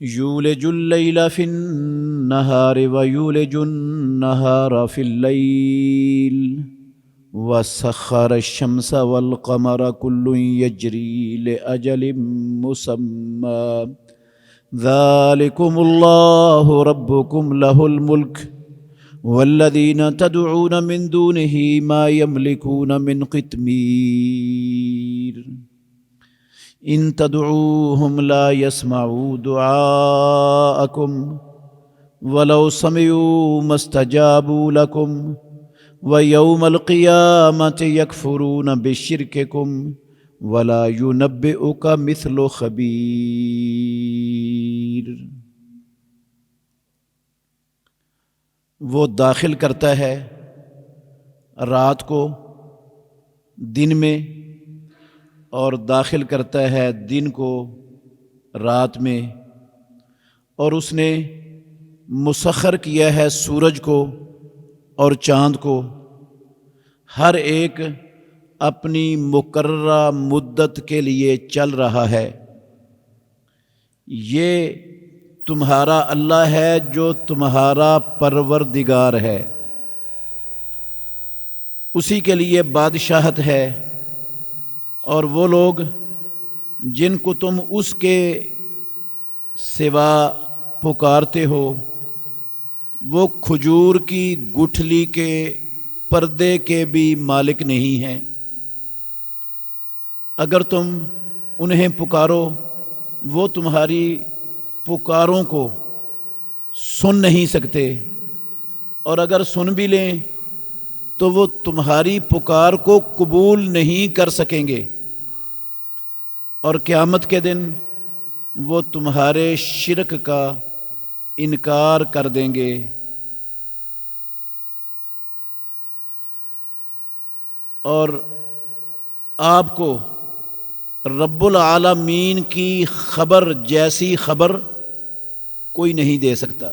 یولج اللیل فی النہار ویولج النہار فی اللیل وسخر الشمس والقمر کل یجری لأجل مسمی ذالکم اللہ ربکم لہ الملک والذین تدعون من دونہ ما یملکون من قطمیر ان تدعوهم لا يسمعوا دعاءكم ولو سمعوا ما استجابوا لكم ويوم القيامة يكفرون بشرككم ولا ينبئك مثل خبير۔ وہ داخل کرتا ہے رات کو دن میں اور داخل کرتا ہے دن کو رات میں، اور اس نے مسخر کیا ہے سورج کو اور چاند کو، ہر ایک اپنی مقررہ مدت کے لیے چل رہا ہے۔ یہ تمہارا اللہ ہے جو تمہارا پروردگار ہے، اسی کے لیے بادشاہت ہے، اور وہ لوگ جن کو تم اس کے سوا پکارتے ہو وہ کھجور کی گٹھلی کے پردے کے بھی مالک نہیں ہیں۔ اگر تم انہیں پکارو وہ تمہاری پکاروں کو سن نہیں سکتے، اور اگر سن بھی لیں تو وہ تمہاری پکار کو قبول نہیں کر سکیں گے، اور قیامت کے دن وہ تمہارے شرک کا انکار کر دیں گے۔ اور آپ کو رب العالمین کی خبر جیسی خبر کوئی نہیں دے سکتا۔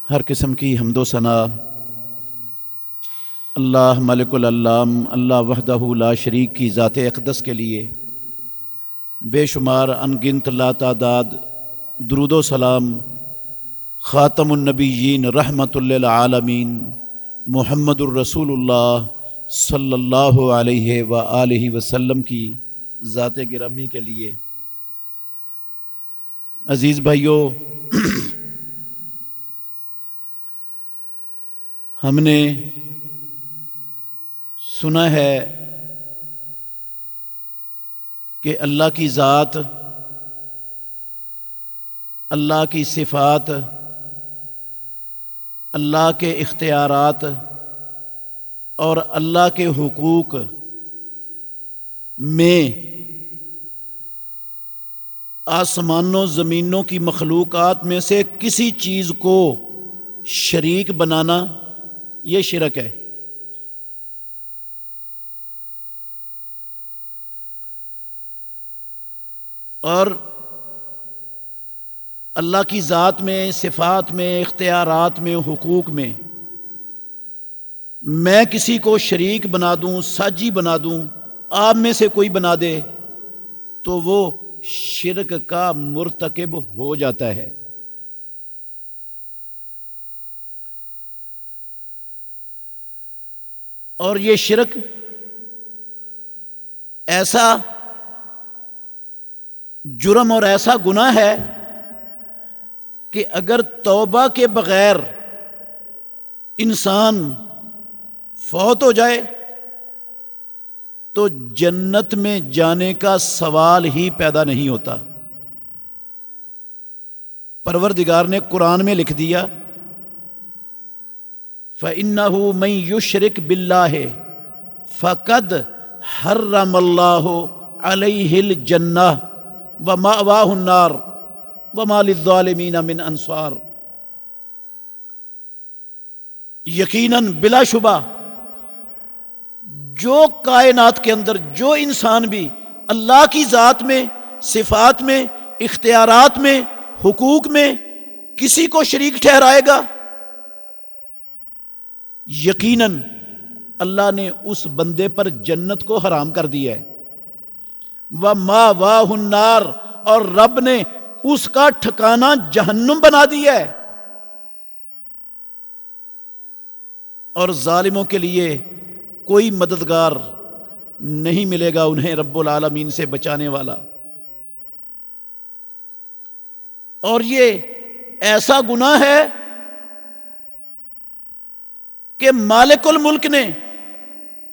ہر قسم کی حمد و ثنا اللہ ملک العلام اللہ وحدہ لا شریک کی ذات اقدس کے لیے، بے شمار انگنت لا تعداد درود و سلام خاتم النبیین رحمت للعالمین محمد الرسول اللہ صلی اللہ علیہ وآلہ وسلم کی ذات گرامی کے لیے۔ عزیز بھائیو، ہم نے سنا ہے کہ اللہ کی ذات، اللہ کی صفات، اللہ کے اختیارات اور اللہ کے حقوق میں آسمانوں زمینوں کی مخلوقات میں سے کسی چیز کو شریک بنانا یہ شرک ہے۔ اور اللہ کی ذات میں، صفات میں، اختیارات میں، حقوق میں میں کسی کو شریک بنا دوں، ساجی بنا دوں، آپ میں سے کوئی بنا دے تو وہ شرک کا مرتکب ہو جاتا ہے۔ اور یہ شرک ایسا جرم اور ایسا گناہ ہے کہ اگر توبہ کے بغیر انسان فوت ہو جائے تو جنت میں جانے کا سوال ہی پیدا نہیں ہوتا۔ پروردگار نے قرآن میں لکھ دیا فَإِنَّهُ مَن يُشْرِكْ بِاللَّهِ فَقَدْ حَرَّمَ اللَّهُ عَلَيْهِ الْجَنَّةَ وَمَأْوَاهُ النَّارُ وَمَا لِلظَّالِمِينَ مِنْ أَنصَارٍ۔ یقیناً بلا شبہ جو کائنات کے اندر جو انسان بھی اللہ کی ذات میں، صفات میں، اختیارات میں، حقوق میں کسی کو شریک ٹھہرائے گا، یقیناً اللہ نے اس بندے پر جنت کو حرام کر دیا ہے۔ وَمَأْوَاهُ النَّارُ، اور رب نے اس کا ٹھکانہ جہنم بنا دیا ہے۔ اور ظالموں کے لیے کوئی مددگار نہیں ملے گا انہیں رب العالمین سے بچانے والا۔ اور یہ ایسا گناہ ہے کہ مالک الملک نے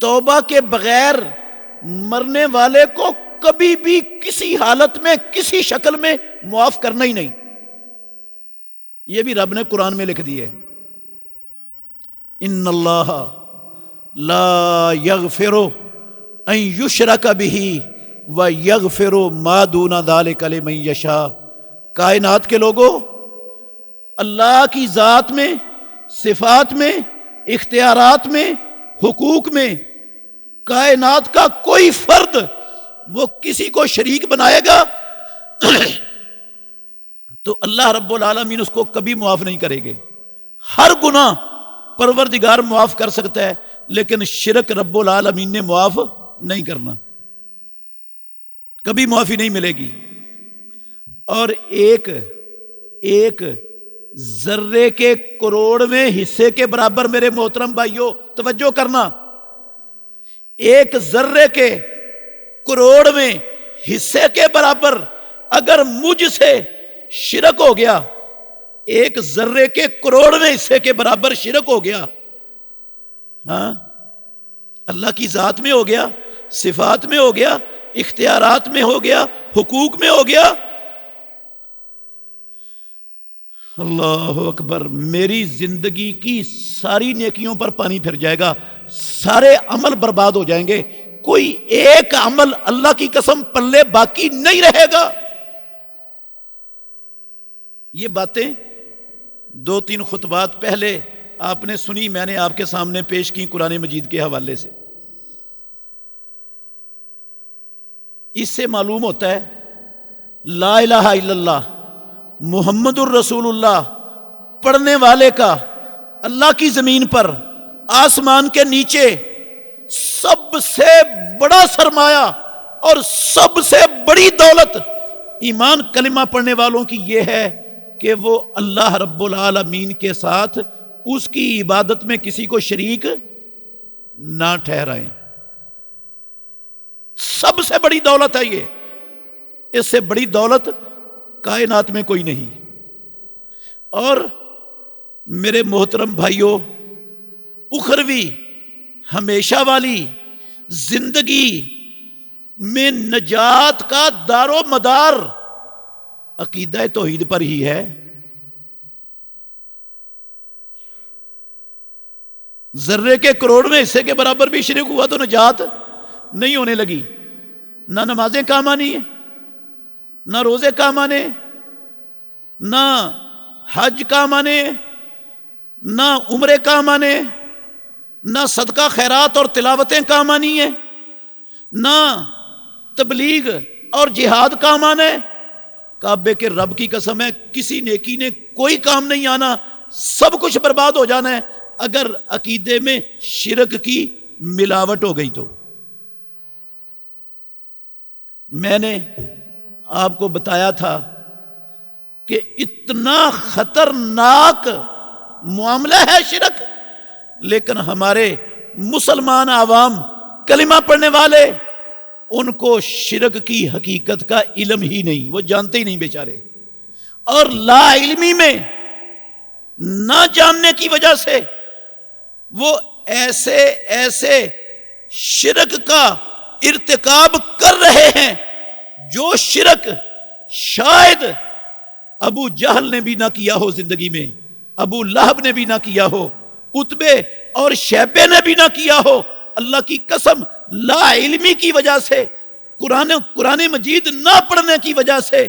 توبہ کے بغیر مرنے والے کو کبھی بھی کسی حالت میں کسی شکل میں معاف کرنا ہی نہیں۔ یہ بھی رب نے قرآن میں لکھ دی ہے، ان اللہ لا یغفر ان یشرک بہ ویغفر ما دون ذلک لمن یشاء۔ کائنات کے لوگوں، اللہ کی ذات میں، صفات میں، اختیارات میں، حقوق میں کائنات کا کوئی فرد وہ کسی کو شریک بنائے گا تو اللہ رب العالمین اس کو کبھی معاف نہیں کرے گے۔ ہر گناہ پروردگار معاف کر سکتا ہے، لیکن شرک رب العالمین نے معاف نہیں کرنا، کبھی معافی نہیں ملے گی۔ اور ایک ذرے کے کروڑویں حصے کے برابر، میرے محترم بھائیوں توجہ کرنا، ایک ذرے کے کروڑویں حصے کے برابر اگر مجھ سے شرک ہو گیا، ایک ذرے کے کروڑویں حصے کے برابر شرک ہو گیا، ہاں، اللہ کی ذات میں ہو گیا، صفات میں ہو گیا، اختیارات میں ہو گیا، حقوق میں ہو گیا، اللہ اکبر، میری زندگی کی ساری نیکیوں پر پانی پھر جائے گا، سارے عمل برباد ہو جائیں گے، کوئی ایک عمل اللہ کی قسم پلے باقی نہیں رہے گا۔ یہ باتیں 2-3 خطبات پہلے آپ نے سنی، میں نے آپ کے سامنے پیش کی قرآن مجید کے حوالے سے۔ اس سے معلوم ہوتا ہے لا الہ الا اللہ محمد الرسول اللہ پڑھنے والے کا اللہ کی زمین پر، آسمان کے نیچے سب سے بڑا سرمایہ اور سب سے بڑی دولت ایمان کلمہ پڑھنے والوں کی یہ ہے کہ وہ اللہ رب العالمین کے ساتھ اس کی عبادت میں کسی کو شریک نہ ٹھہرائیں۔ سب سے بڑی دولت ہے یہ، اس سے بڑی دولت کائنات میں کوئی نہیں۔ اور میرے محترم بھائیوں، اخروی ہمیشہ والی زندگی میں نجات کا دار و مدار عقیدہ توحید پر ہی ہے۔ ذرے کے کروڑویں حصے کے برابر بھی شرک ہوا تو نجات نہیں ہونے لگی، نہ نمازیں کام آنی ہیں، نہ روزے کام آنے، نہ حج کام آنے، نہ عمرے کام آنے، نہ صدقہ خیرات اور تلاوتیں کام آنی ہیں، نہ تبلیغ اور جہاد کام آنے۔ کعبے کے رب کی قسم ہے، کسی نیکی نے کوئی کام نہیں آنا، سب کچھ برباد ہو جانا ہے اگر عقیدے میں شرک کی ملاوٹ ہو گئی تو۔ میں نے آپ کو بتایا تھا کہ اتنا خطرناک معاملہ ہے شرک، لیکن ہمارے مسلمان عوام کلمہ پڑھنے والے، ان کو شرک کی حقیقت کا علم ہی نہیں، وہ جانتے ہی نہیں بیچارے، اور لا علمی میں نہ جاننے کی وجہ سے وہ ایسے شرک کا ارتکاب کر رہے ہیں جو شرک شاید ابو جہل نے بھی نہ کیا ہو زندگی میں، ابو لہب نے بھی نہ کیا ہو، عتبے اور شیبے نے بھی نہ کیا ہو۔ اللہ کی قسم، لا علمی کی وجہ سے، قرآن مجید نہ پڑھنے کی وجہ سے،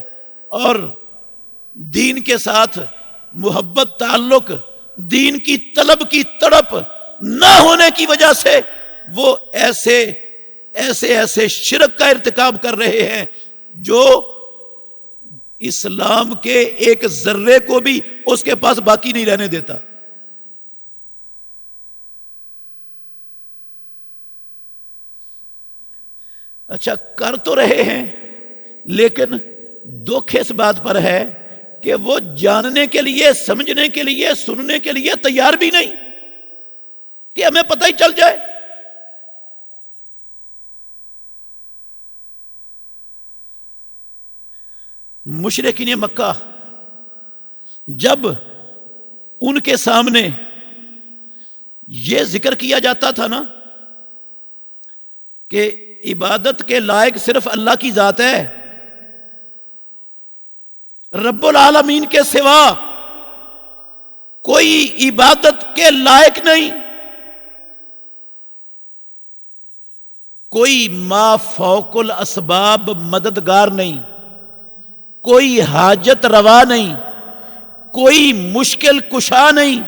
اور دین کے ساتھ محبت، تعلق، دین کی طلب کی تڑپ نہ ہونے کی وجہ سے وہ ایسے شرک کا ارتکاب کر رہے ہیں جو اسلام کے ایک ذرے کو بھی اس کے پاس باقی نہیں رہنے دیتا۔ اچھا کر تو رہے ہیں، لیکن دکھ اس بات پر ہے کہ وہ جاننے کے لیے، سمجھنے کے لیے، سننے کے لیے تیار بھی نہیں کہ ہمیں پتہ ہی چل جائے۔ مشرکین مکہ جب ان کے سامنے یہ ذکر کیا جاتا تھا نا کہ عبادت کے لائق صرف اللہ کی ذات ہے، رب العالمین کے سوا کوئی عبادت کے لائق نہیں، کوئی ما فوق الاسباب مددگار نہیں، کوئی حاجت روا نہیں، کوئی مشکل کشا نہیں،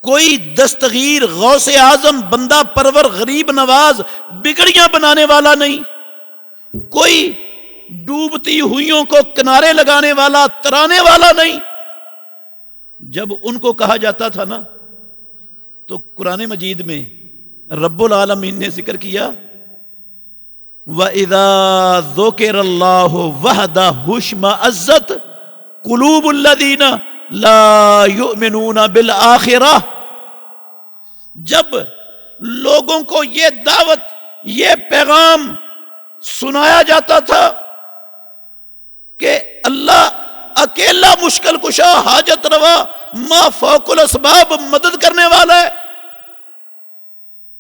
کوئی دستگیر غوث اعظم بندہ پرور غریب نواز بگڑیاں بنانے والا نہیں، کوئی ڈوبتی ہوئیوں کو کنارے لگانے والا، ترانے والا نہیں۔ جب ان کو کہا جاتا تھا نا تو قرآن مجید میں رب العالمین نے ذکر کیا وَإِذَا ذُكِرَ اللَّهُ وَحْدَهُ اشْمَأَزَّتْ قُلُوبُ الَّذِينَ لَا يُؤْمِنُونَ بِالْآخِرَةِ۔ جب لوگوں کو یہ دعوت، یہ پیغام سنایا جاتا تھا کہ اللہ اکیلا مشکل کشا، حاجت روا، ما فوق الاسباب مدد کرنے والا ہے،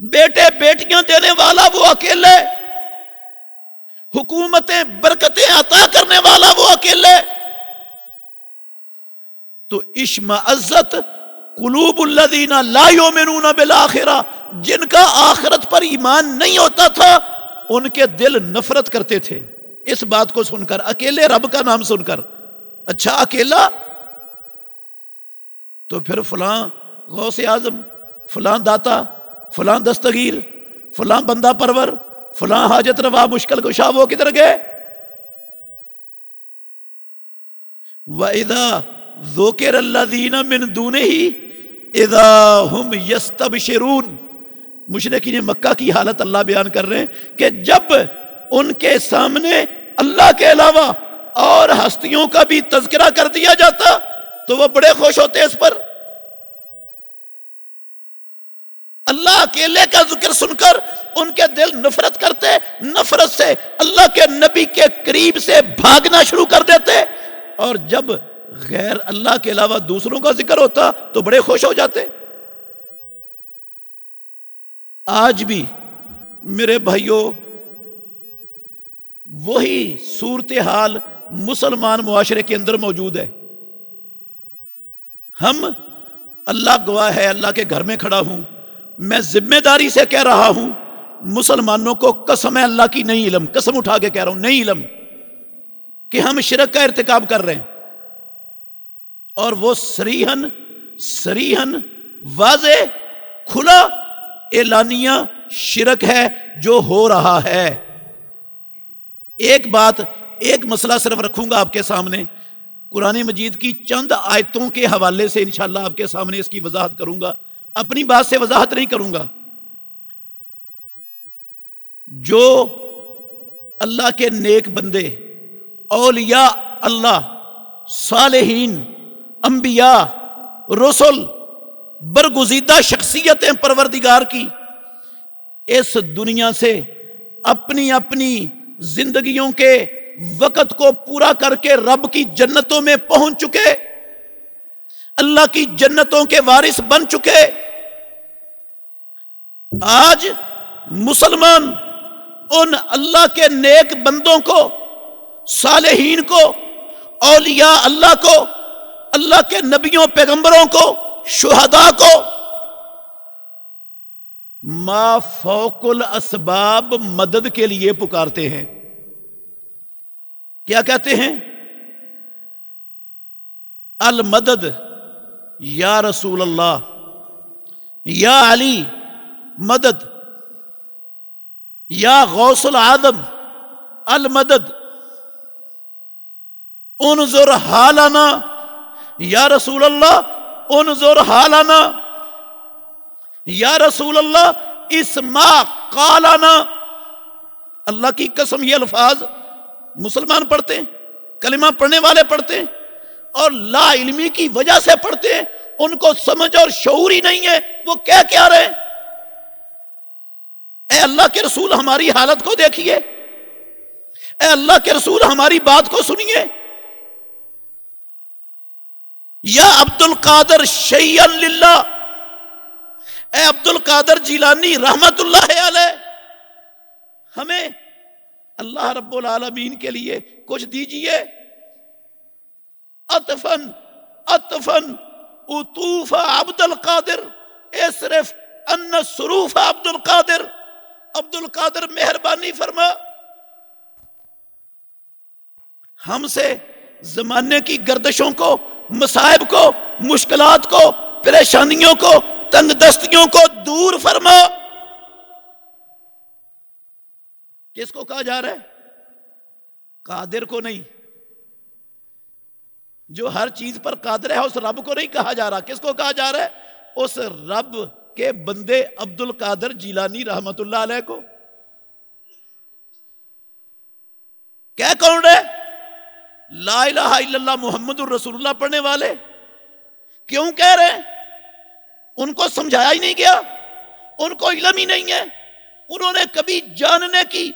بیٹے بیٹیاں دینے والا وہ اکیلے، حکومتیں برکتیں عطا کرنے والا وہ اکیلے، تو اشمئزت قلوب الذین لا یؤمنون بالآخرہ، جن کا آخرت پر ایمان نہیں ہوتا تھا ان کے دل نفرت کرتے تھے اس بات کو سن کر، اکیلے رب کا نام سن کر۔ اچھا اکیلا، تو پھر فلاں غوث اعظم، فلاں داتا، فلاں دستگیر، فلاں بندہ پرور، فلاں حاجت روا، مشکل کشا، وہ کدھر گئے؟ وَإِذَا ذُكِرَ الَّذِينَ مِن دُونِهِ اِذَا هُمْ يَسْتَبْشِرُونَ۔ مشرکین مکہ کی حالت اللہ بیان کر رہے ہیں کہ جب ان کے سامنے اللہ کے علاوہ اور ہستیوں کا بھی تذکرہ کر دیا جاتا تو وہ بڑے خوش ہوتے اس پر۔ اللہ اکیلے کا ذکر سن کر ان کے دل نفرت کرتے، نفرت سے اللہ کے نبی کے قریب سے بھاگنا شروع کر دیتے، اور جب غیر اللہ کے علاوہ دوسروں کا ذکر ہوتا تو بڑے خوش ہو جاتے۔ آج بھی میرے بھائیوں وہی صورتحال مسلمان معاشرے کے اندر موجود ہے۔ ہم، اللہ گواہ ہے، اللہ کے گھر میں کھڑا ہوں، میں ذمہ داری سے کہہ رہا ہوں، مسلمانوں کو قسم ہے اللہ کی نہیں علم، قسم اٹھا کے کہہ رہا ہوں نہیں علم کہ ہم شرک کا ارتکاب کر رہے ہیں، اور وہ صریحاً واضح کھلا اعلانیہ شرک ہے جو ہو رہا ہے۔ ایک بات، ایک مسئلہ صرف رکھوں گا آپ کے سامنے، قرآن مجید کی چند آیتوں کے حوالے سے انشاءاللہ آپ کے سامنے اس کی وضاحت کروں گا، اپنی بات سے وضاحت نہیں کروں گا۔ جو اللہ کے نیک بندے، اولیاء اللہ، صالحین، انبیاء، رسل، برگزیدہ شخصیتیں پروردگار کی اس دنیا سے اپنی اپنی زندگیوں کے وقت کو پورا کر کے رب کی جنتوں میں پہنچ چکے، اللہ کی جنتوں کے وارث بن چکے، آج مسلمان ان اللہ کے نیک بندوں کو، صالحین کو، اولیاء اللہ کو، اللہ کے نبیوں پیغمبروں کو، شہداء کو ما فوق الاسباب مدد کے لیے پکارتے ہیں۔ کیا کہتے ہیں؟ المدد یا رسول اللہ، یا علی مدد، یا غوث العظم المدد، انظر حالنا یا رسول اللہ، انظر حالنا یا رسول اللہ، اسمع قالنا، اللہ کی قسم یہ الفاظ مسلمان پڑھتے ہیں، کلمہ پڑھنے والے پڑھتے ہیں، اور لا علمی کی وجہ سے پڑھتے ہیں، ان کو سمجھ اور شعور ہی نہیں ہے وہ کہہ کیا رہے ہیں۔ اے اللہ کے رسول ہماری حالت کو دیکھیے، اے اللہ کے رسول ہماری بات کو سنیے۔ یا عبد القادر شیئا للہ، اے عبد القادر جیلانی رحمت اللہ علیہ، ہمیں اللہ رب العالمین کے لیے کچھ دیجئے۔ عطفن عطفن عطوف عبد القادر اصرف ان صروف عبد القادر، عبد القادر مہربانی فرما ہم سے زمانے کی گردشوں کو، مصائب کو، مشکلات کو، پریشانیوں کو، تنگ دستیوں کو دور فرما۔ کس کو کہا جا رہا ہے؟ قادر کو نہیں، جو ہر چیز پر قادر ہے اس رب کو نہیں کہا جا رہا۔ کس کو کہا جا رہا ہے؟ اس رب کے بندے عبد القادر جیلانی رحمت اللہ علیہ کو۔ کیا کون رہے؟ لا الہ الا اللہ محمد الرسول اللہ پڑھنے والے کیوں کہہ رہے ہیں؟ ان کو سمجھایا ہی نہیں گیا، ان کو علم ہی نہیں ہے، انہوں نے کبھی جاننے کی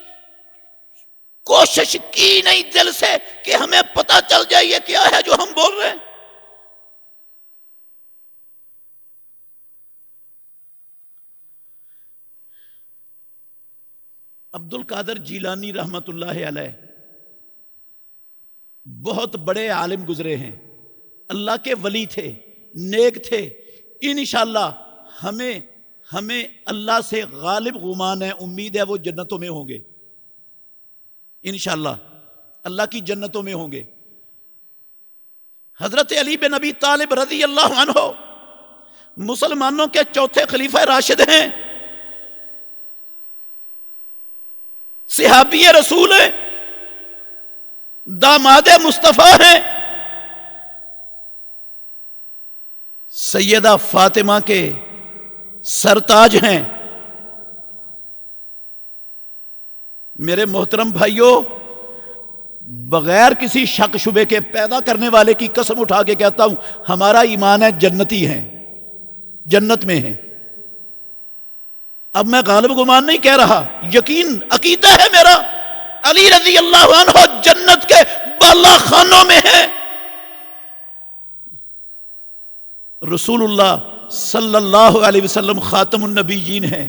کوشش کی نہیں دل سے کہ ہمیں پتہ چل جائے یہ کیا ہے جو ہم بول رہے ہیں۔ عبد القادر جیلانی رحمت اللہ علیہ بہت بڑے عالم گزرے ہیں، اللہ کے ولی تھے، نیک تھے۔ انشاءاللہ ہمیں اللہ سے غالب گمان ہے، امید ہے وہ جنتوں میں ہوں گے، انشاءاللہ اللہ کی جنتوں میں ہوں گے۔ حضرت علی بن ابی طالب رضی اللہ عنہ مسلمانوں کے چوتھے خلیفہ راشد ہیں، صحابی رسول ہیں، داماد مصطفیٰ ہیں، سیدہ فاطمہ کے سرتاج ہیں۔ میرے محترم بھائیوں، بغیر کسی شک شبے کے پیدا کرنے والے کی قسم اٹھا کے کہتا ہوں ہمارا ایمان ہے جنتی ہیں، جنت میں ہیں۔ اب میں غالب گمان نہیں کہہ رہا، یقین عقیدہ ہے میرا، علی رضی اللہ عنہ جنت کے بالا خانوں میں ہیں۔ رسول اللہ صلی اللہ علیہ وسلم خاتم النبیین ہیں،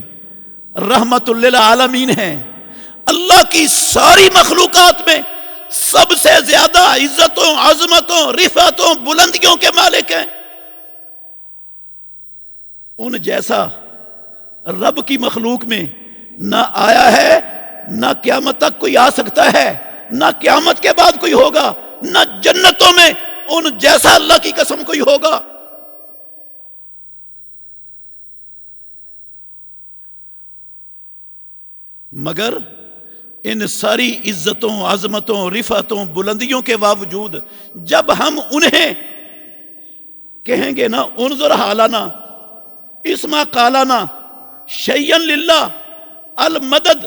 رحمت للعالمین ہیں، اللہ کی ساری مخلوقات میں سب سے زیادہ عزتوں، عظمتوں، رفعتوں، بلندیوں کے مالک ہیں۔ ان جیسا رب کی مخلوق میں نہ آیا ہے، نہ قیامت تک کوئی آ سکتا ہے، نہ قیامت کے بعد کوئی ہوگا، نہ جنتوں میں ان جیسا اللہ کی قسم کوئی ہوگا۔ مگر ان ساری عزتوں، عظمتوں، رفعتوں، بلندیوں کے باوجود جب ہم انہیں کہیں گے نا انظر حالنا اسما قالنا شیئا للہ المدد،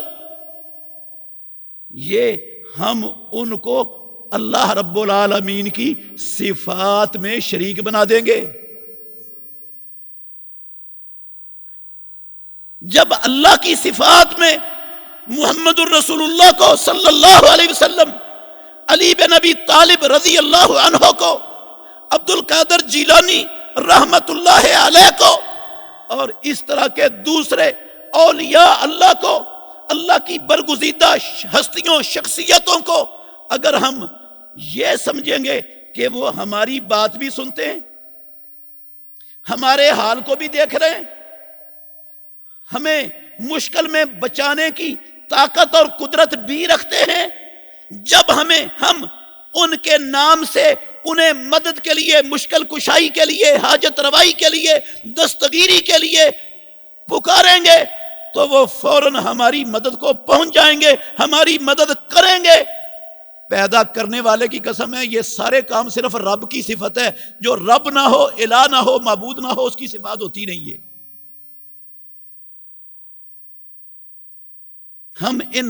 یہ ہم ان کو اللہ رب العالمین کی صفات میں شریک بنا دیں گے۔ جب اللہ کی صفات میں محمد الرسول اللہ کو صلی اللہ علیہ وسلم، علی بن ابی طالب رضی اللہ عنہ کو، عبد القادر جیلانی رحمت اللہ علیہ کو، اور اس طرح کے دوسرے اولیاء اللہ کو، اللہ کی برگزیدہ ہستیوں، شخصیتوں کو اگر ہم یہ سمجھیں گے کہ وہ ہماری بات بھی سنتے ہیں، ہمارے حال کو بھی دیکھ رہے ہیں، ہمیں مشکل میں بچانے کی طاقت اور قدرت بھی رکھتے ہیں، جب ہم ان کے نام سے انہیں مدد کے لیے، مشکل کشائی کے لیے، حاجت روائی کے لیے، دستگیری کے لیے پکاریں گے تو وہ فوراً ہماری مدد کو پہنچ جائیں گے، ہماری مدد کریں گے۔ پیدا کرنے والے کی قسم ہے یہ سارے کام صرف رب کی صفت ہے، جو رب نہ ہو، الہ نہ ہو، معبود نہ ہو، اس کی صفات ہوتی نہیں ہے۔ ہم ان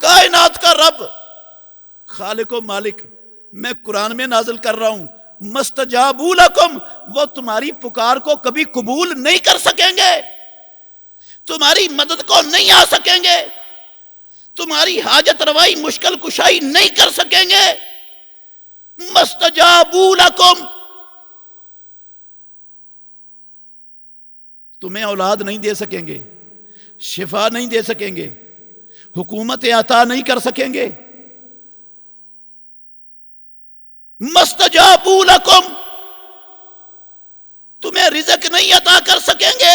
کائنات کا رب، خالق و مالک، میں قرآن میں نازل کر رہا ہوں، مستجابوا لکم، وہ تمہاری پکار کو کبھی قبول نہیں کر سکیں گے، تمہاری مدد کو نہیں آ سکیں گے، تمہاری حاجت روائی مشکل کشائی نہیں کر سکیں گے۔ مستجابوا لکم، تمہیں اولاد نہیں دے سکیں گے، شفا نہیں دے سکیں گے، حکومت عطا نہیں کر سکیں گے۔ مستجابوا لکم، تمہیں رزق نہیں عطا کر سکیں گے۔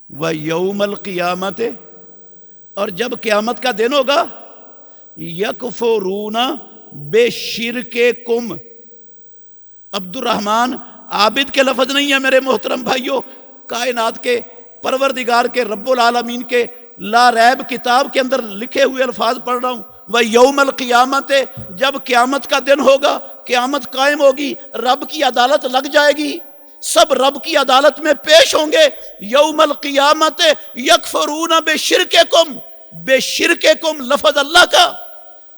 وَيَوْمَ الْقِيَامَةِ، اور جب قیامت کا دن ہوگا، یکفرون بشرککم، عبد الرحمن عابد کے لفظ نہیں ہے میرے محترم بھائیوں، کائنات کے پروردگار کے رب العالمین کے لا ریب کتاب کے اندر لکھے ہوئے الفاظ پڑھ رہا ہوں۔ وَيَوْمَ الْقِيَامَةِ، جب قیامت کا دن ہوگا، قیامت قائم ہوگی، رب کی عدالت لگ جائے گی، سب رب کی عدالت میں پیش ہوں گے۔ یوم القیامت یکفرون بشرککم، بشرککم لفظ اللہ کا،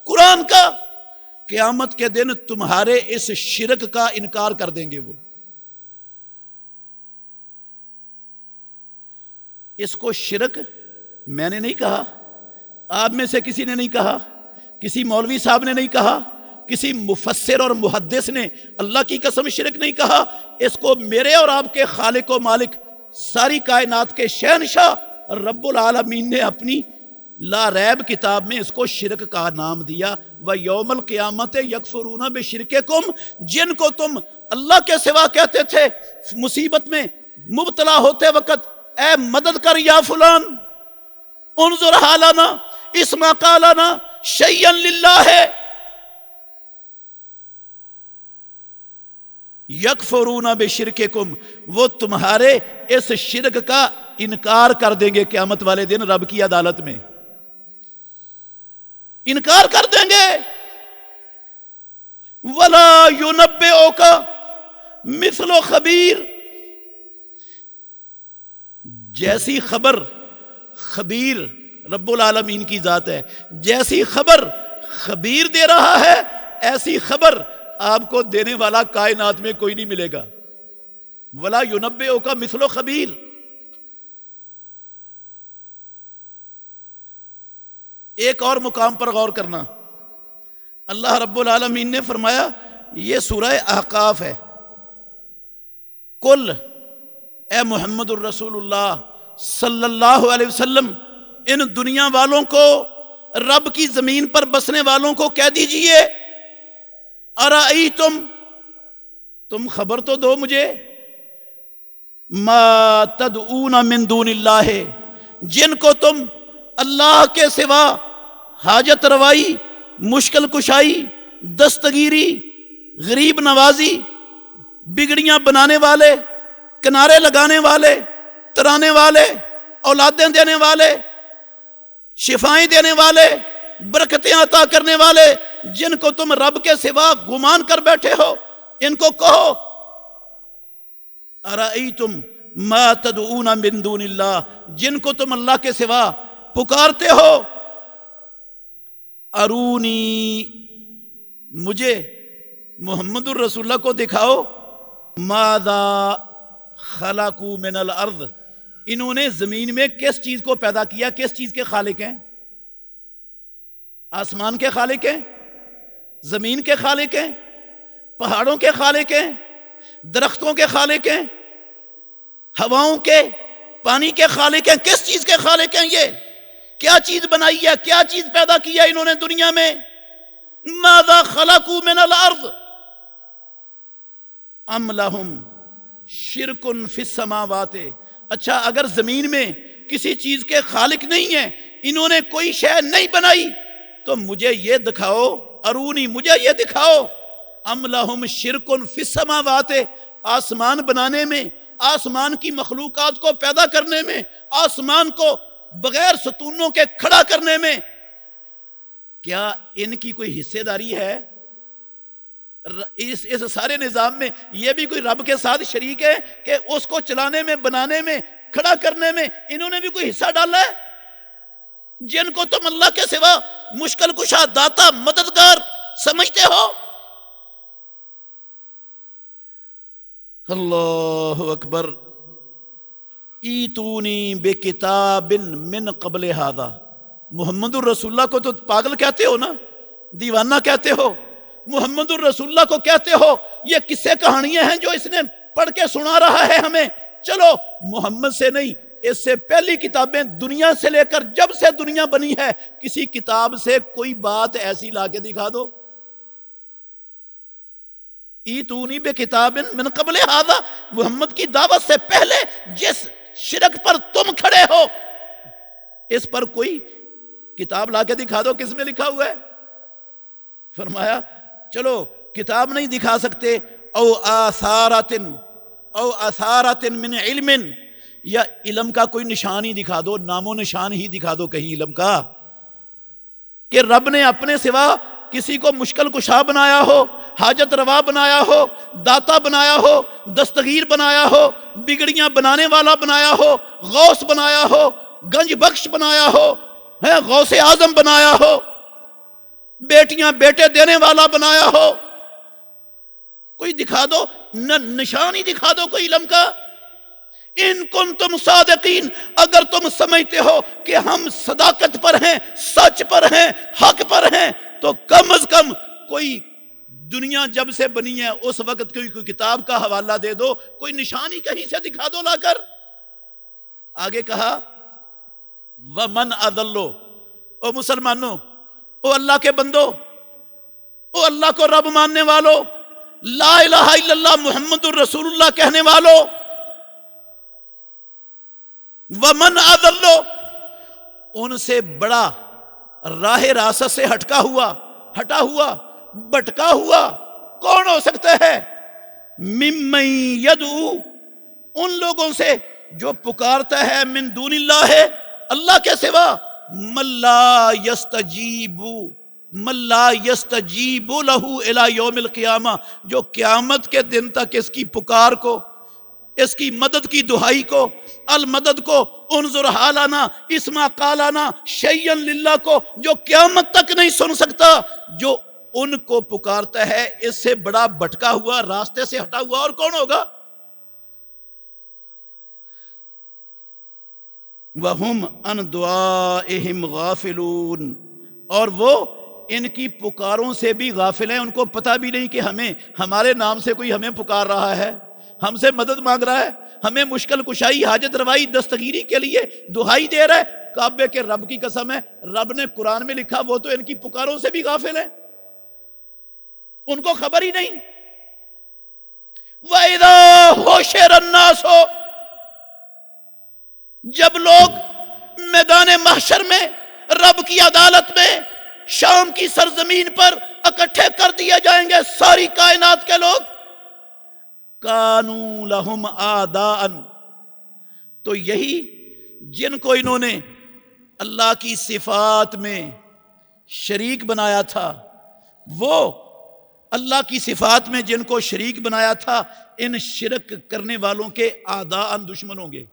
قرآن کا، قیامت کے دن تمہارے اس شرک کا انکار کر دیں گے۔ وہ اس کو شرک میں نے نہیں کہا، آپ میں سے کسی نے نہیں کہا، کسی مولوی صاحب نے نہیں کہا، کسی مفسر اور محدث نے اللہ کی قسم شرک نہیں کہا، اس کو میرے اور آپ کے خالق و مالک، ساری کائنات کے شہنشاہ رب العالمین نے اپنی لا ریب کتاب میں اس کو شرک کا نام دیا۔ وَيَوْمَ الْقِيَامَةِ يَكْفُرُونَ بِشِرْكِكُمْ، جن کو تم اللہ کے سوا کہتے تھے، مصیبت میں مبتلا ہوتے وقت اے مدد کر یا فلان، انظر حالنا، اسمع قالنا، شیئا للہ، یکفرون بشرککم، وہ تمہارے اس شرک کا انکار کر دیں گے قیامت والے دن رب کی عدالت میں، انکار کر دیں گے۔ ولا ينبئک مثل خبیر، جیسی خبر، خبیر رب العالمین کی ذات ہے، جیسی خبر خبیر دے رہا ہے، ایسی خبر آپ کو دینے والا کائنات میں کوئی نہیں ملے گا۔ ولا ينبئک مثل خبیر۔ ایک اور مقام پر غور کرنا، اللہ رب العالمین نے فرمایا، یہ سورہ احقاف ہے، کل اے محمد الرسول اللہ صلی اللہ علیہ وسلم، ان دنیا والوں کو، رب کی زمین پر بسنے والوں کو کہہ دیجئے، ارائیتم، تم خبر تو دو مجھے، ما تدعون من دون اللہ، جن کو تم اللہ کے سوا حاجت روائی، مشکل کشائی، دستگیری، غریب نوازی، بگڑیاں بنانے والے، کنارے لگانے والے، ترانے والے، اولادیں دینے والے، شفائیں دینے والے، برکتیں عطا کرنے والے، جن کو تم رب کے سوا گمان کر بیٹھے ہو، ان کو کہو، ارائیتم ما تدعون من دون اللہ، جن کو تم اللہ کے سوا پکارتے ہو، ارونی، مجھے محمد الرسول اللہ کو دکھاؤ، ماذا خلقوا من الارض، انہوں نے زمین میں کس چیز کو پیدا کیا، کس چیز کے خالق ہیں؟ آسمان کے خالق ہیں، زمین کے خالق ہیں، پہاڑوں کے خالق ہیں، درختوں کے خالق ہیں، ہواؤں کے، پانی کے خالق ہیں، کس چیز کے خالق ہیں؟ یہ کیا چیز بنائی ہے، کیا چیز پیدا کیا انہوں نے دنیا میں؟ ماذا خلقوا من الارض ام لہم شرک فی السماوات، اچھا اگر زمین میں کسی چیز کے خالق نہیں ہیں، انہوں نے کوئی شے نہیں بنائی، تو مجھے یہ دکھاؤ، ارونی، مجھے یہ دکھاؤ، ام لہم شرک فی السماوات، آسمان بنانے میں، آسمان کی مخلوقات کو پیدا کرنے میں، آسمان کو بغیر ستونوں کے کھڑا کرنے میں، کیا ان کی کوئی حصے داری ہے؟ اس سارے نظام میں یہ بھی کوئی رب کے ساتھ شریک ہے کہ اس کو چلانے میں، بنانے میں، کھڑا کرنے میں انہوں نے بھی کوئی حصہ ڈالا ہے؟ جن کو تم اللہ کے سوا مشکل کشا، داتا، مددگار سمجھتے ہو۔ اللہ اکبر۔ ایتونی بکتاب من قبل ھذا، محمد الرسول اللہ کو تو پاگل کہتے ہو نا، دیوانہ کہتے ہو، محمد الرسول اللہ کو کہتے ہو یہ قصے کہانیاں ہیں جو اس نے پڑھ کے سنا رہا ہے ہمیں۔ چلو محمد سے نہیں، اس سے پہلی کتابیں دنیا سے لے کر جب سے دنیا بنی ہے کسی کتاب سے کوئی بات ایسی لا کے دکھا دو۔ ایتونی بکتاب من قبل ھذا، محمد کی دعوت سے پہلے جس شرک پر تم کھڑے ہو اس پر کوئی کتاب لا کے دکھا دو، کس میں لکھا ہوا ہے؟ فرمایا چلو کتاب نہیں دکھا سکتے، او آثارات من علم، یا علم کا کوئی نشان ہی دکھا دو، نام و نشان ہی دکھا دو کہیں علم کا، کہ رب نے اپنے سوا کسی کو مشکل کشا بنایا ہو، حاجت روا بنایا ہو، داتا بنایا ہو، دستگیر بنایا ہو، بگڑیاں بنانے والا بنایا ہو، غوث بنایا ہو، گنج بخش بنایا ہو، غوث اعظم بنایا ہو، بیٹیاں بیٹے دینے والا بنایا ہو، کوئی دکھا دو، نشان ہی دکھا دو کوئی علم کا۔ ان کنتم صادقین، اگر تم سمجھتے ہو کہ ہم صداقت پر ہیں، سچ پر ہیں، حق پر ہیں، تو کم از کم کوئی دنیا جب سے بنی ہے اس وقت کوئی کتاب کا حوالہ دے دو، کوئی نشانی کہیں سے دکھا دو لا کر۔ آگے کہا وَمَنْ أَضَلُّ، او مسلمانوں، او اللہ کے بندو، او اللہ کو رب ماننے والو، لا الہ الا اللہ محمد الرسول اللہ کہنے والو، وَمَنْ أَضَلُّ، ان سے بڑا راہ راست سے ہٹا ہوا بٹکا ہوا کون ہو سکتا ہے؟ ممن یدعو، ان لوگوں سے جو پکارتا ہے من دون اللہ ہے، اللہ کے سوا، من لا یستجیب لہ الی یوم القیامہ، جو قیامت کے دن تک اس کی پکار کو، اس کی مدد کی دہائی کو، المدد کو، انظر حالنا اسما قالانا شیئا للہ کو، جو قیامت تک نہیں سن سکتا، جو ان کو پکارتا ہے، اس سے بڑا بھٹکا ہوا، راستے سے ہٹا ہوا اور کون ہوگا؟ وَهُمْ عَنْ دُعَائِهِمْ غَافِلُونَ، اور وہ ان کی پکاروں سے بھی غافل ہیں، ان کو پتہ بھی نہیں کہ ہمارے نام سے کوئی ہمیں پکار رہا ہے، ہم سے مدد مانگ رہا ہے، ہمیں مشکل کشائی، حاجت روائی، دستگیری کے لیے دہائی دے رہا ہے۔ کعبے کے رب کی قسم ہے، رب نے قرآن میں لکھا وہ تو ان کی پکاروں سے بھی غافل ہیں، ان کو خبر ہی نہیں۔ وَإِذَا حُشِرَ النَّاسُ، جب لوگ میدان محشر میں، رب کی عدالت میں، شام کی سرزمین پر اکٹھے کر دیے جائیں گے ساری کائنات کے لوگ، کانوا لہم اعداء، تو یہی جن کو انہوں نے اللہ کی صفات میں شریک بنایا تھا، وہ اللہ کی صفات میں جن کو شریک بنایا تھا، ان شرک کرنے والوں کے اعداء دشمن ہوں گے۔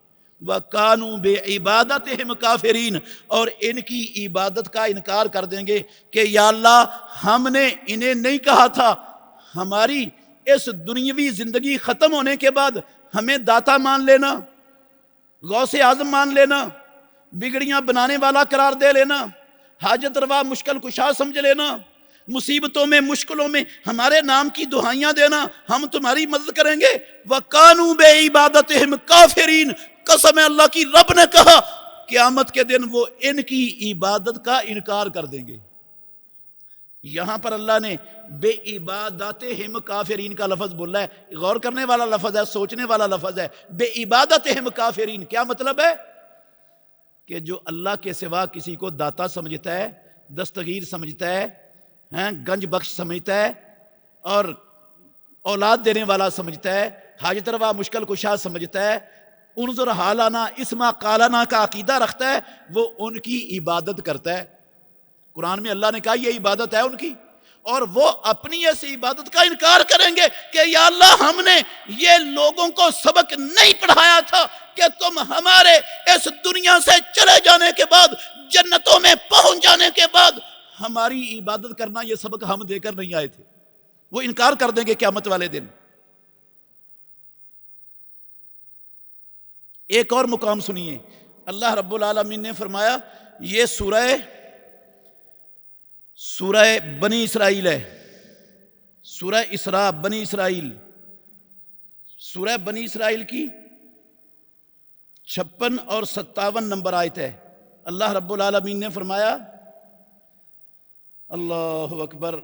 وَكَانُوا بِعِبَادَتِهِمْ كَافِرِينَ، اور ان کی عبادت کا انکار کر دیں گے کہ یا اللہ ہم نے انہیں نہیں کہا تھا ہماری اس دنیاوی زندگی ختم ہونے کے بعد ہمیں داتا مان لینا، غوث اعظم مان لینا، بگڑیاں بنانے والا قرار دے لینا، حاجت روا مشکل کشا سمجھ لینا، مصیبتوں میں مشکلوں میں ہمارے نام کی دہائیاں دینا، ہم تمہاری مدد کریں گے۔ وَكَانُوا بِعِبَادَتِهِمْ كَافِرِينَ، قسم اللہ کی رب نے کہا قیامت کے دن وہ ان کی عبادت کا انکار کر دیں گے۔ یہاں پر اللہ نے بے عبادتہم کافرین کا لفظ بولا ہے، غور کرنے والا لفظ ہے، سوچنے والا لفظ ہے۔ بے عبادتہم کافرین کیا مطلب ہے؟ کہ جو اللہ کے سوا کسی کو داتا سمجھتا ہے، دستگیر سمجھتا ہے، گنج بخش سمجھتا ہے، اور اولاد دینے والا سمجھتا ہے، حاجت روا مشکل کشا سمجھتا ہے، انظر حالنا اسما قالانا کا عقیدہ رکھتا ہے، وہ ان کی عبادت کرتا ہے۔ قرآن میں اللہ نے کہا یہ عبادت ہے ان کی۔ اور وہ اپنی ایسی عبادت کا انکار کریں گے کہ یا اللہ ہم نے یہ لوگوں کو سبق نہیں پڑھایا تھا کہ تم ہمارے اس دنیا سے چلے جانے کے بعد جنتوں میں پہنچ جانے کے بعد ہماری عبادت کرنا، یہ سبق ہم دے کر نہیں آئے تھے۔ وہ انکار کر دیں گے قیامت والے دن۔ ایک اور مقام سنیے، اللہ رب العالمین نے فرمایا، یہ سورہ بنی اسرائیل ہے، سورہ اسراء بنی اسرائیل، سورہ بنی اسرائیل کی 56 اور 57 نمبر آیت ہے۔ اللہ رب العالمین نے فرمایا، اللہ اکبر،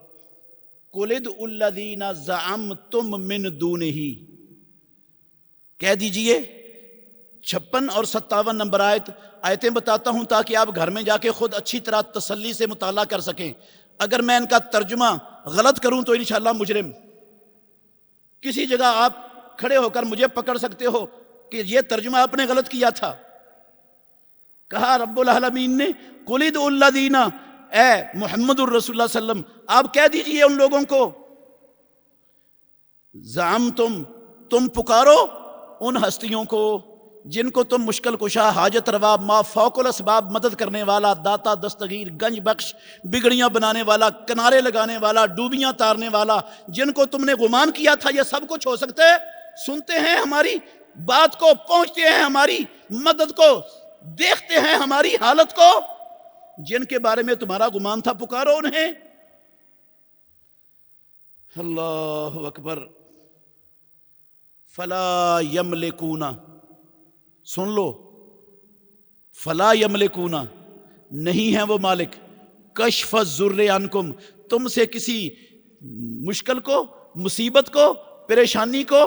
قُلِ ادْعُوا الَّذِينَ زَعَمْتُم مِّن دُونِهِ، کہہ دیجئے 56 اور 57 نمبر آیتیں بتاتا ہوں تاکہ آپ گھر میں جا کے خود اچھی طرح تسلی سے مطالعہ کر سکیں۔ اگر میں ان کا ترجمہ غلط کروں تو انشاءاللہ مجرم، کسی جگہ آپ کھڑے ہو کر مجھے پکڑ سکتے ہو کہ یہ ترجمہ آپ نے غلط کیا تھا۔ کہا رب العالمین نے، قُلِ ادْعُوا الَّذِينَ، اے محمد الرسول اللہ صلی اللہ علیہ وسلم آپ کہہ دیجئے ان لوگوں کو، زعمتم، تم پکارو ان ہستیوں کو جن کو تم مشکل کشا، حاجت روا، ما فوق الاسباب، مدد کرنے والا، داتا دستگیر، گنج بخش، بگڑیاں بنانے والا، کنارے لگانے والا، ڈوبیاں تارنے والا، جن کو تم نے گمان کیا تھا یہ سب کچھ ہو سکتے، سنتے ہیں ہماری بات کو، پہنچتے ہیں ہماری مدد کو، دیکھتے ہیں ہماری حالت کو، جن کے بارے میں تمہارا گمان تھا پکارو انہیں۔ اللہ اکبر، فلا یملکون، سن لو، فلا یملکون، نہیں ہیں وہ مالک، کشف الضر عنکم، تم سے کسی مشکل کو، مصیبت کو، پریشانی کو،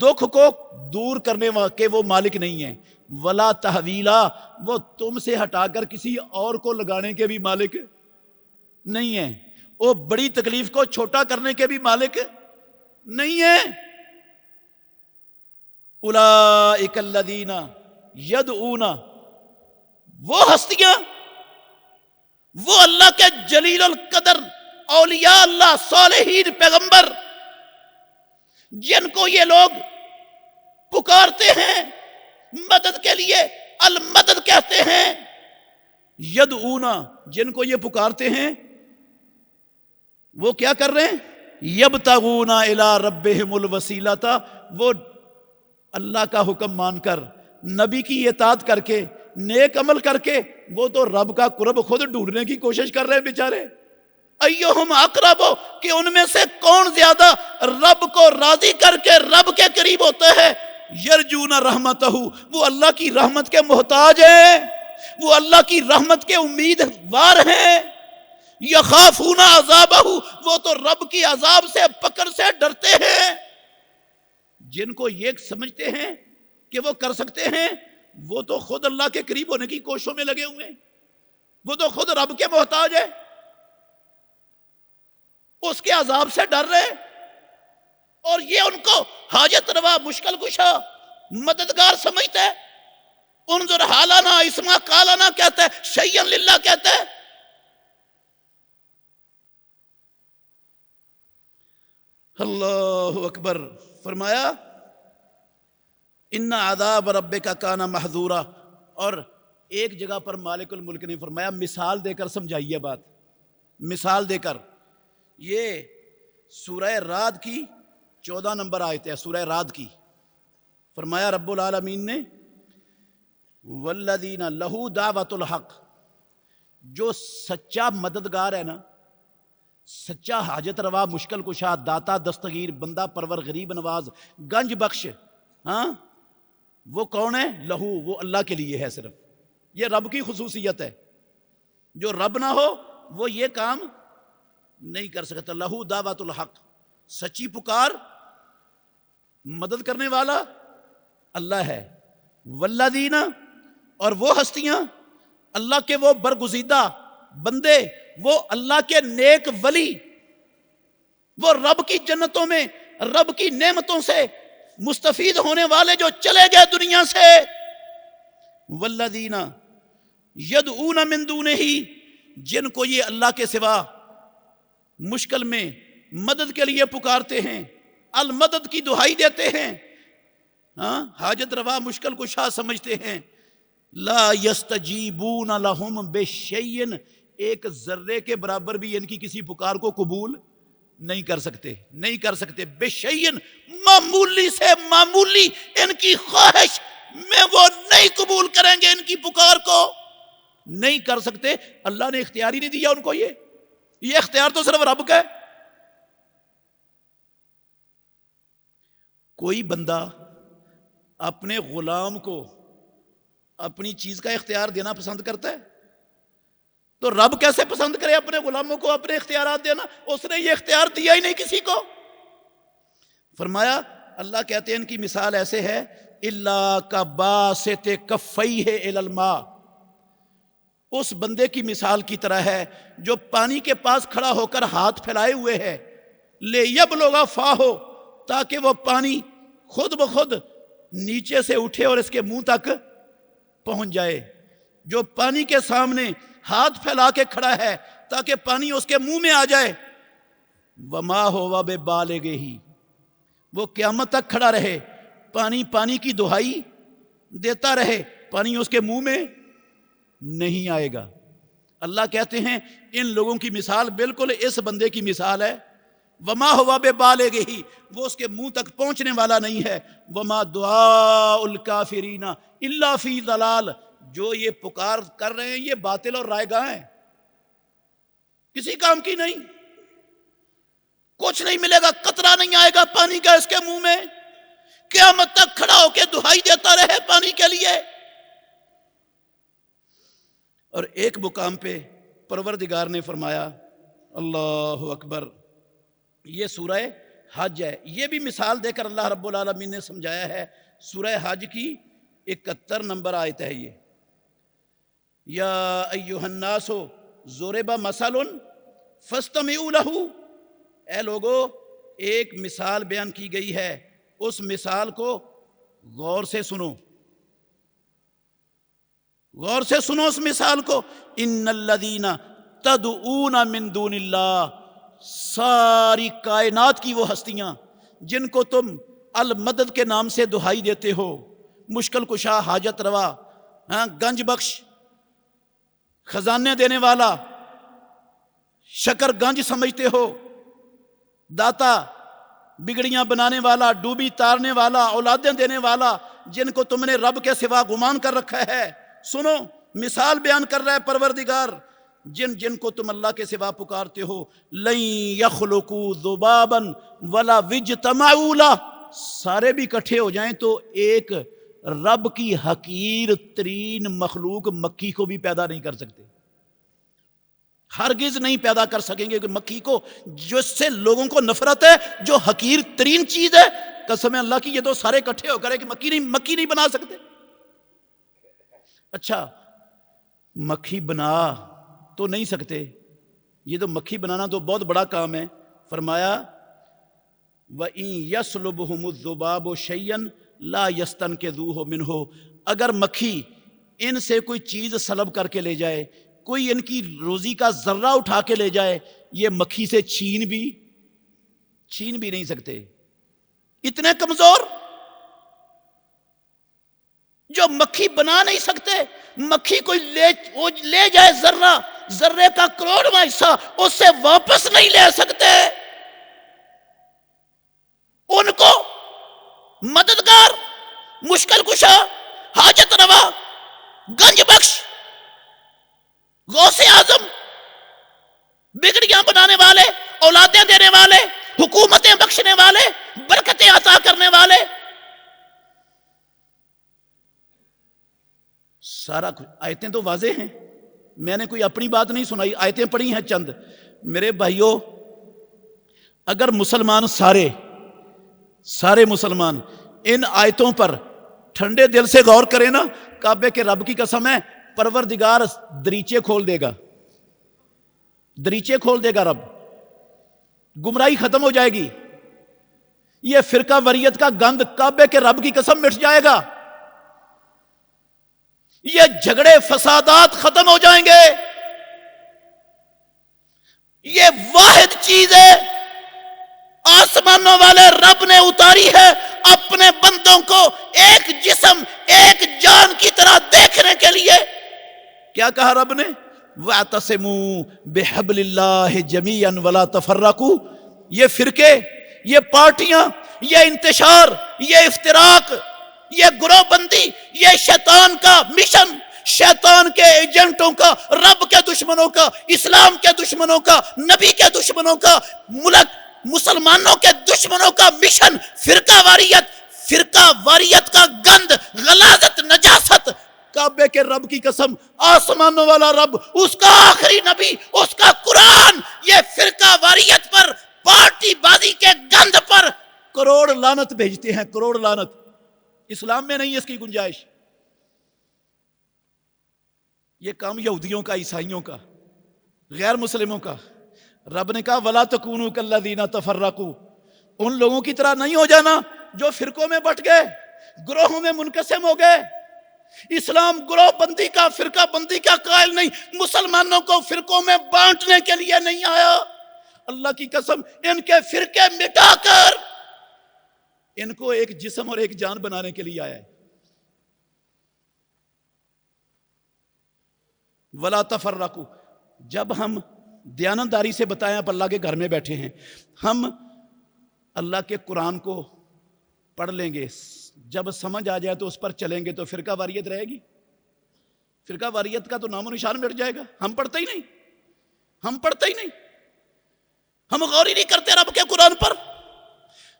دکھ کو دور کرنے کے وہ مالک نہیں ہیں، ولا تحویلا، وہ تم سے ہٹا کر کسی اور کو لگانے کے بھی مالک نہیں ہیں، وہ بڑی تکلیف کو چھوٹا کرنے کے بھی مالک نہیں ہیں۔ اولئک الذین یدعون، وہ ہستیاں، وہ اللہ کے جلیل القدر اولیاء اللہ، صالحین، پیغمبر، جن کو یہ لوگ پکارتے ہیں مدد کے لیے، المدد کہتے ہیں، یدعون، جن کو یہ پکارتے ہیں وہ کیا کر رہے ہیں، یبتغون الی ربہم الوسیلۃ، وہ اللہ کا حکم مان کر، نبی کی اطاعت کر کے، نیک عمل کر کے، وہ تو رب کا قرب خود ڈھونڈنے کی کوشش کر رہے ہیں بیچارے۔ ایہم اقرب، کہ ان میں سے کون زیادہ رب کو راضی کر کے رب کے قریب ہوتا ہے، یرجون رحمتہ، وہ اللہ کی رحمت کے محتاج ہیں، وہ اللہ کی رحمت کے امیدوار ہیں، یخافون عذابہ، وہ تو رب کی عذاب سے، پکڑ سے ڈرتے ہیں۔ جن کو یہ سمجھتے ہیں کہ وہ کر سکتے ہیں، وہ تو خود اللہ کے قریب ہونے کی کوششوں میں لگے ہوئے ہیں، وہ تو خود رب کے محتاج ہے، اس کے عذاب سے ڈر رہے، اور یہ ان کو حاجت روا، مشکل کشا، مددگار سمجھتا ہے۔ انظر حالنا اسما قالنا کہتا ہے، شیئن للہ کہتا ہے۔ اللہ اکبر، فرمایا ان عذاب ربک کان محذورا، اور ایک جگہ پر مالک الملک نے فرمایا، مثال دے کر سمجھائیے بات، مثال دے کر، یہ سورہ رعد کی 14 نمبر آیت ہے، سورہ رعد کی، فرمایا رب العالمین نے، والذین لہ دعوت الحق، جو سچا مددگار ہے نا، سچا حاجت روا، مشکل کشا، داتا دستگیر، بندہ پرور، غریب نواز، گنج بخش، ہاں، وہ کون ہے؟ لہو، وہ اللہ کے لیے ہے صرف، یہ رب کی خصوصیت ہے، جو رب نہ ہو وہ یہ کام نہیں کر سکتا۔ لہو دعوت الحق، سچی پکار، مدد کرنے والا اللہ ہے۔ والذین، اور وہ ہستیاں، اللہ کے وہ برگزیدہ بندے، وہ اللہ کے نیک ولی، وہ رب کی جنتوں میں رب کی نعمتوں سے مستفید ہونے والے جو چلے گئے دنیا سے، والذین یدعون من دونہ، جن کو یہ اللہ کے سوا مشکل میں مدد کے لیے پکارتے ہیں، المدد کی دہائی دیتے ہیں، حاجت روا مشکل کشا سمجھتے ہیں، لا یستجیبون لہم بشیء، ایک ذرے کے برابر بھی ان کی کسی پکار کو قبول نہیں کر سکتے بشیء، معمولی سے معمولی ان کی خواہش میں وہ نہیں قبول کریں گے، ان کی پکار کو نہیں کر سکتے۔ اللہ نے اختیار ہی نہیں دیا ان کو، یہ اختیار تو صرف رب کا ہے۔ کوئی بندہ اپنے غلام کو اپنی چیز کا اختیار دینا پسند کرتا ہے تو رب کیسے پسند کرے اپنے غلاموں کو اپنے اختیارات دینا؟ اس نے یہ اختیار دیا ہی نہیں کسی کو۔ فرمایا اللہ کہتے ہیں ان کی مثال ایسے ہے، الا کباسط کفیہ الی الماء، اس بندے کی مثال کی طرح ہے جو پانی کے پاس کھڑا ہو کر ہاتھ پھیلائے ہوئے ہے، لیبلغ فاہ، تاکہ وہ پانی خود بخود نیچے سے اٹھے اور اس کے منہ تک پہنچ جائے۔ جو پانی کے سامنے ہاتھ پھیلا کے کھڑا ہے تاکہ پانی اس کے منہ میں آ جائے، وما ہوا ببالغہ، وہ قیامت تک کھڑا رہے، پانی کی دہائی دیتا رہے، پانی اس کے منہ میں نہیں آئے گا۔ اللہ کہتے ہیں ان لوگوں کی مثال بالکل اس بندے کی مثال ہے، وما ہوا ببالغہ، وہ اس کے منہ تک پہنچنے والا نہیں ہے، وما دعاء الکافرین الا فی ضلال، جو یہ پکار کر رہے ہیں یہ باطل اور رائے گاہ ہیں، کسی کام کی نہیں، کچھ نہیں ملے گا، قطرہ نہیں آئے گا پانی کا اس کے منہ میں، قیامت تک کھڑا ہو کے دہائی دیتا رہے پانی کے لیے۔ اور ایک مقام پہ پروردگار نے فرمایا، اللہ اکبر، یہ سورہ حج ہے، یہ بھی مثال دے کر اللہ رب العالمین نے سمجھایا ہے۔ سورہ حج کی 71 نمبر آیت ہے یہ، یا ایھا الناس ضرب مثل فاستمعوا لہ، اے لوگو ایک مثال بیان کی گئی ہے، اس مثال کو غور سے سنو، غور سے سنو اس مثال کو۔ ان الذین تدعون من دون اللہ، ساری کائنات کی وہ ہستیاں جن کو تم المدد کے نام سے دہائی دیتے ہو، مشکل کشا، حاجت روا، گنج بخش، خزانے دینے والا، شکر گنج سمجھتے ہو، داتا، بگڑیاں بنانے والا، ڈوبی تارنے والا، اولادیں دینے والا، جن کو تم نے رب کے سوا گمان کر رکھا ہے، سنو مثال بیان کر رہا ہے پروردگار، جن کو تم اللہ کے سوا پکارتے ہو، لن یخلقوا ذبابا ولا واجتمعوا لہ، سارے بھی اکٹھے ہو جائیں تو ایک رب کی حقیر ترین مخلوق مکھی کو بھی پیدا نہیں کر سکتے، ہرگز نہیں پیدا کر سکیں گے کہ مکھی کو، جس سے لوگوں کو نفرت ہے، جو حقیر ترین چیز ہے، قسم اللہ کی یہ تو سارے اکٹھے ہو کر ایک مکھی نہیں بنا سکتے۔ اچھا مکھی بنا تو نہیں سکتے، یہ تو مکھی بنانا تو بہت بڑا کام ہے۔ فرمایا وَإِن يَسْلُبْهُمُ الذُّبَابُ شَيْئًا لَا يَسْتَنْقِذُوهُ مِنْهُ، اگر مکھی ان سے کوئی چیز سلب کر کے لے جائے، کوئی ان کی روزی کا ذرہ اٹھا کے لے جائے، یہ مکھی سے چھین بھی نہیں سکتے، اتنے کمزور جو مکھی بنا نہیں سکتے۔ مکھی کوئی لے جائے ذرے کا کروڑواں حصہ، اس سے واپس نہیں لے سکتے۔ ان کو مددگار، مشکل کشا، حاجت روا، گنج بخش، غوث اعظم، بگڑیاں بنانے والے، اولادیں دینے والے، حکومتیں بخشنے والے، برکتیں عطا کرنے والے، سارا کچھ۔ آیتیں تو واضح ہیں، میں نے کوئی اپنی بات نہیں سنائی، آیتیں پڑھی ہیں چند۔ میرے بھائیوں، اگر مسلمان سارے مسلمان ان آیتوں پر ٹھنڈے دل سے غور کریں نا، کعبے کے رب کی قسم ہے پروردگار دریچے کھول دے گا رب، گمراہی ختم ہو جائے گی، یہ فرقہ وریت کا گند کعبے کے رب کی قسم مٹ جائے گا، یہ جھگڑے فسادات ختم ہو جائیں گے۔ یہ واحد چیز ہے آسمانوں والے رب نے اتاری ہے اپنے بندوں کو ایک جسم ایک جان کی طرح دیکھنے کے لیے. کیا کہا رب نے؟ وَاعْتَصِمُوا بِحَبْلِ اللَّهِ جَمِيعًا وَلَا تَفَرَّقُوا. یہ فرقے، یہ پارٹیاں، یہ انتشار، یہ افتراق، یہ گروہ بندی، یہ شیطان کا مشن، شیطان کے ایجنٹوں کا، رب کے دشمنوں کا، اسلام کے دشمنوں کا، نبی کے دشمنوں کا، ملک مسلمانوں کے دشمنوں کا مشن. فرقہ واریت کا گند، غلاظت، نجاست. کعبے کے رب کی قسم، آسمانوں والا رب، اس کا آخری نبی، اس کا قرآن یہ فرقہ واریت پر، پارٹی بازی کے گند پر کروڑ لعنت بھیجتے ہیں، کروڑ لعنت. اسلام میں نہیں ہے اس کی گنجائش. یہ کام یہودیوں کا، عیسائیوں کا، غیر مسلموں کا. رب نے کہا وَلَا تَكُونُوا كَالَّذِينَ تَفَرَّقُوا. ان لوگوں کی طرح نہیں ہو جانا جو فرقوں میں بٹ گئے، گروہوں میں منقسم ہو گئے. اسلام گروہ بندی کا، فرقہ بندی کا قائل نہیں. مسلمانوں کو فرقوں میں بانٹنے کے لیے نہیں آیا. اللہ کی قسم ان کے فرقے مٹا کر ان کو ایک جسم اور ایک جان بنانے کے لیے آیا ہے. وَلَا تَفَرَّقُوا. جب ہم دیانتداری سے بتائیں، آپ اللہ کے گھر میں بیٹھے ہیں، ہم اللہ کے قرآن کو پڑھ لیں گے، جب سمجھ آ جائے تو اس پر چلیں گے تو فرقہ واریت رہے گی؟ فرقہ واریت کا تو نام و نشان مٹ جائے گا. ہم پڑھتے ہی نہیں، ہم پڑھتے ہی نہیں، ہم غور ہی نہیں کرتے رب کے قرآن پر.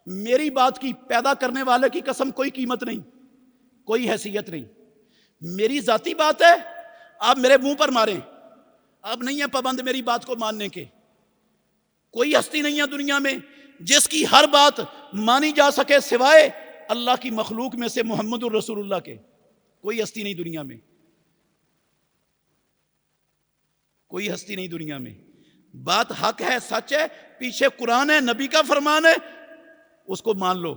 میری بات کی، پیدا کرنے والے کی قسم، کوئی قیمت نہیں، کوئی حیثیت نہیں. میری ذاتی بات ہے، آپ میرے منہ پر ماریں، آپ نہیں ہیں پابند میری بات کو ماننے کے. کوئی ہستی نہیں ہے دنیا میں جس کی ہر بات مانی جا سکے سوائے اللہ کی مخلوق میں سے محمد الرسول اللہ کے. کوئی ہستی نہیں دنیا میں، کوئی ہستی نہیں دنیا میں. بات حق ہے، سچ ہے، پیچھے قرآن ہے، نبی کا فرمان ہے، اس کو مان لو.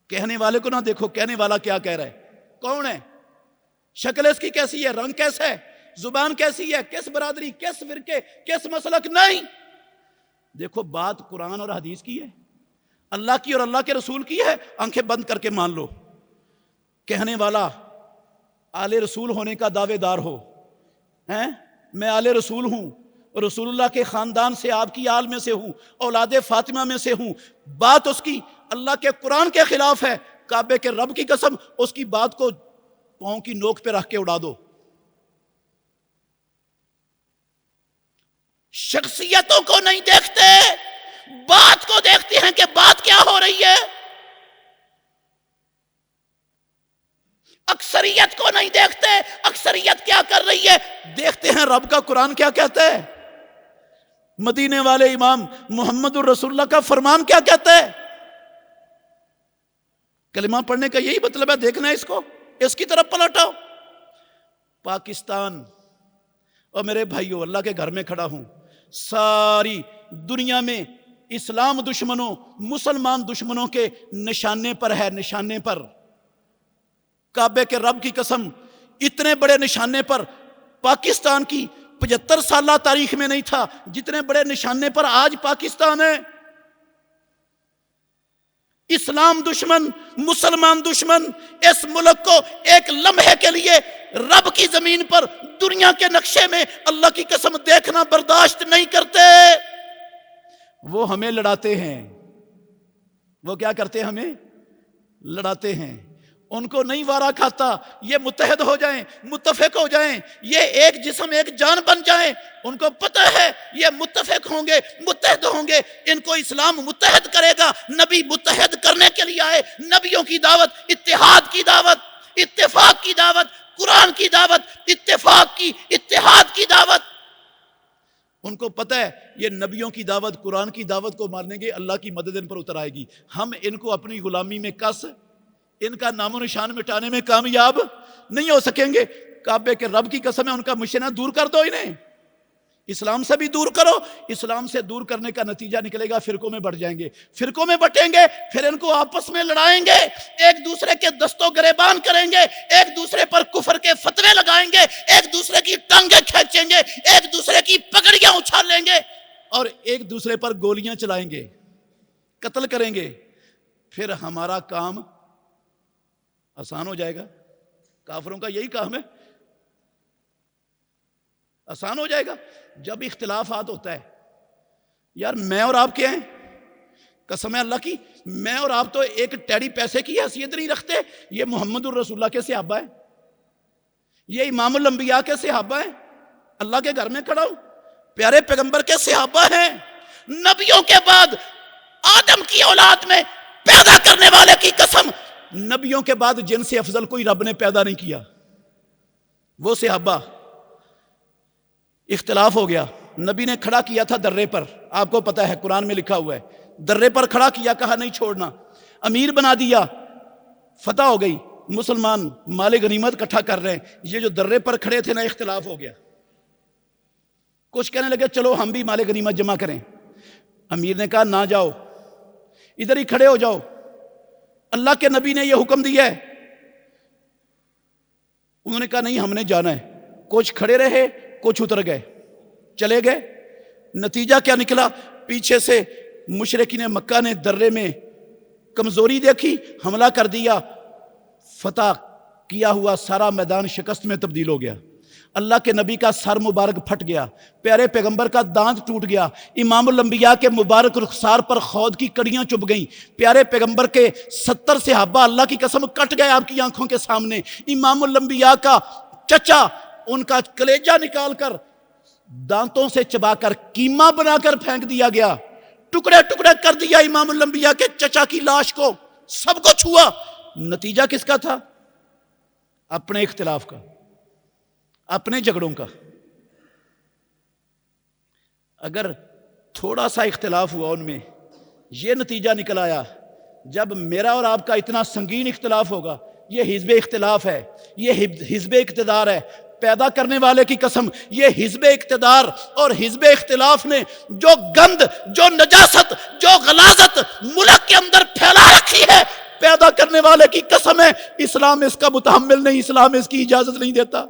کہنے والے کو نہ دیکھو، کہنے والا کیا کہہ رہا ہے، کون ہے، شکل اس کی کیسی ہے، رنگ کیسا ہے، زبان کیسی ہے، کس برادری، کس فرقے، کس مسلک. نہیں، دیکھو بات قرآن اور حدیث کی ہے، اللہ کی اور اللہ کے رسول کی ہے. آنکھیں بند کر کے مان لو. کہنے والا آل رسول ہونے کا دعوے دار ہو، میں آل رسول ہوں، رسول اللہ کے خاندان سے، آپ کی آل میں سے ہوں، اولاد فاطمہ میں سے ہوں، بات اس کی اللہ کے قرآن کے خلاف ہے، کعبے کے رب کی قسم اس کی بات کو پاؤں کی نوک پہ رکھ کے اڑا دو. شخصیتوں کو نہیں دیکھتے، بات کو دیکھتے ہیں کہ بات کیا ہو رہی ہے. اکثریت کو نہیں دیکھتے، اکثریت کیا کر رہی ہے، دیکھتے ہیں رب کا قرآن کیا کہتا ہے، مدینے والے امام محمد الرسول اللہ کا فرمان کیا کہتا ہے. کلمہ پڑھنے کا یہی مطلب ہے، دیکھنا ہے اس کو، اس کی طرف پلٹاؤ. پاکستان اور میرے بھائیوں، اللہ کے گھر میں کھڑا ہوں، ساری دنیا میں اسلام دشمنوں، مسلمان دشمنوں کے نشانے پر ہے، نشانے پر. کعبے کے رب کی قسم اتنے بڑے نشانے پر پاکستان کی 75 سالہ تاریخ میں نہیں تھا جتنے بڑے نشانے پر آج پاکستان ہے. اسلام دشمن، مسلمان دشمن اس ملک کو ایک لمحے کے لیے رب کی زمین پر دنیا کے نقشے میں اللہ کی قسم دیکھنا برداشت نہیں کرتے. وہ ہمیں لڑاتے ہیں، وہ کیا کرتے ہیں، ہمیں لڑاتے ہیں. ان کو نہیں وارا کھاتا یہ متحد ہو جائیں، متفق ہو جائیں، یہ ایک جسم ایک جان بن جائیں. ان کو پتہ ہے یہ متفق ہوں گے، متحد ہوں گے، ان کو اسلام متحد کرے گا. نبی متحد کرنے کے لیے آئے. نبیوں کی دعوت اتحاد کی دعوت، اتفاق کی دعوت، قرآن کی دعوت، اتفاق کی، اتحاد کی دعوت. ان کو پتہ ہے یہ نبیوں کی دعوت، قرآن کی دعوت کو مانیں گے، اللہ کی مدد ان پر اتر آئے گی. ہم ان کو اپنی غلامی میں کس، ان کا نام و نشان مٹانے میں کامیاب نہیں ہو سکیں گے. کعبے کے رب کی قسم ہے، ان کا مشنہ دور کر دو، انہیں اسلام سے بھی دور کرو. اسلام سے دور کرنے کا نتیجہ نکلے گا فرقوں میں بڑھ جائیں گے، فرقوں میں بٹیں گے، پھر ان کو آپس میں لڑائیں گے، ایک دوسرے کے دست و گریبان کریں گے، ایک دوسرے پر کفر کے فتوے لگائیں گے، ایک دوسرے کی ٹانگیں کھینچیں گے، ایک دوسرے کی پگڑیاں اچھال لیں گے. ایک دوسرے پر گولیاں چلائیں گے، قتل کریں گے، پھر ہمارا کام آسان ہو جائے گا؟ کافروں کا یہی کام ہے، آسان ہو جائے گا؟ جب اختلافات ہوتا ہے، یار میں اور آپ کیا ہیں؟ قسم ہے اللہ کی، میں اور آپ تو ایک ٹیڑی پیسے کی حیثیت نہیں رکھتے، یہ محمد الرسول اللہ کے صحابہ ہیں، یہ امام الانبیاء کے صحابہ ہیں، اللہ کے گھر میں کھڑا ہوں، پیارے پیغمبر کے صحابہ ہیں، نبیوں کے بعد آدم کی اولاد میں پیدا کرنے والے کی قسم، نبیوں کے بعد جن سے افضل کوئی رب نے پیدا نہیں کیا، وہ صحابہ۔ اختلاف ہو گیا، نبی نے کھڑا کیا تھا درے پر، آپ کو پتا ہے قرآن میں لکھا ہوا ہے، درے پر کھڑا کیا، کہا نہیں چھوڑنا، امیر بنا دیا، فتح ہو گئی، مسلمان مال غنیمت اکٹھا کر رہے ہیں، یہ جو درے پر کھڑے تھے نا، اختلاف ہو گیا، کچھ کہنے لگے چلو ہم بھی مال غنیمت جمع کریں، امیر نے کہا نہ جاؤ، ادھر ہی کھڑے ہو جاؤ، اللہ کے نبی نے یہ حکم دیا ہے۔ انہوں نے کہا نہیں ہم نے جانا ہے، کچھ کھڑے رہے، کچھ اتر گئے، چلے گئے، نتیجہ کیا نکلا؟ پیچھے سے مشرکین مکہ نے درے میں کمزوری دیکھی، حملہ کر دیا، فتح کیا ہوا سارا میدان شکست میں تبدیل ہو گیا، اللہ کے نبی کا سر مبارک پھٹ گیا، پیارے پیغمبر کا دانت ٹوٹ گیا، امام الانبیاء کے مبارک رخسار پر خود کی کڑیاں چبھ گئیں، پیارے پیغمبر کے 70 صحابہ اللہ کی قسم کٹ گئے آپ کی آنکھوں کے سامنے، امام الانبیاء کا چچا ان کا کلیجہ نکال کر دانتوں سے چبا کر کیما بنا کر پھینک دیا گیا، ٹکڑے ٹکڑے کر دیا امام الانبیاء کے چچا کی لاش کو، سب کو چھوا، نتیجہ کس کا تھا؟ اپنے اختلاف کا، اپنے جھگڑوں کا۔ اگر تھوڑا سا اختلاف ہوا ان میں، یہ نتیجہ نکل آیا، جب میرا اور آپ کا اتنا سنگین اختلاف ہوگا، یہ حزب اختلاف ہے، یہ حزب اقتدار ہے، پیدا کرنے والے کی قسم، یہ حزب اقتدار اور حزب اختلاف نے جو گند، جو نجاست، جو غلاظت ملک کے اندر پھیلا رکھی ہے، پیدا کرنے والے کی قسم ہے اسلام اس کا متحمل نہیں، اسلام اس کی اجازت نہیں دیتا۔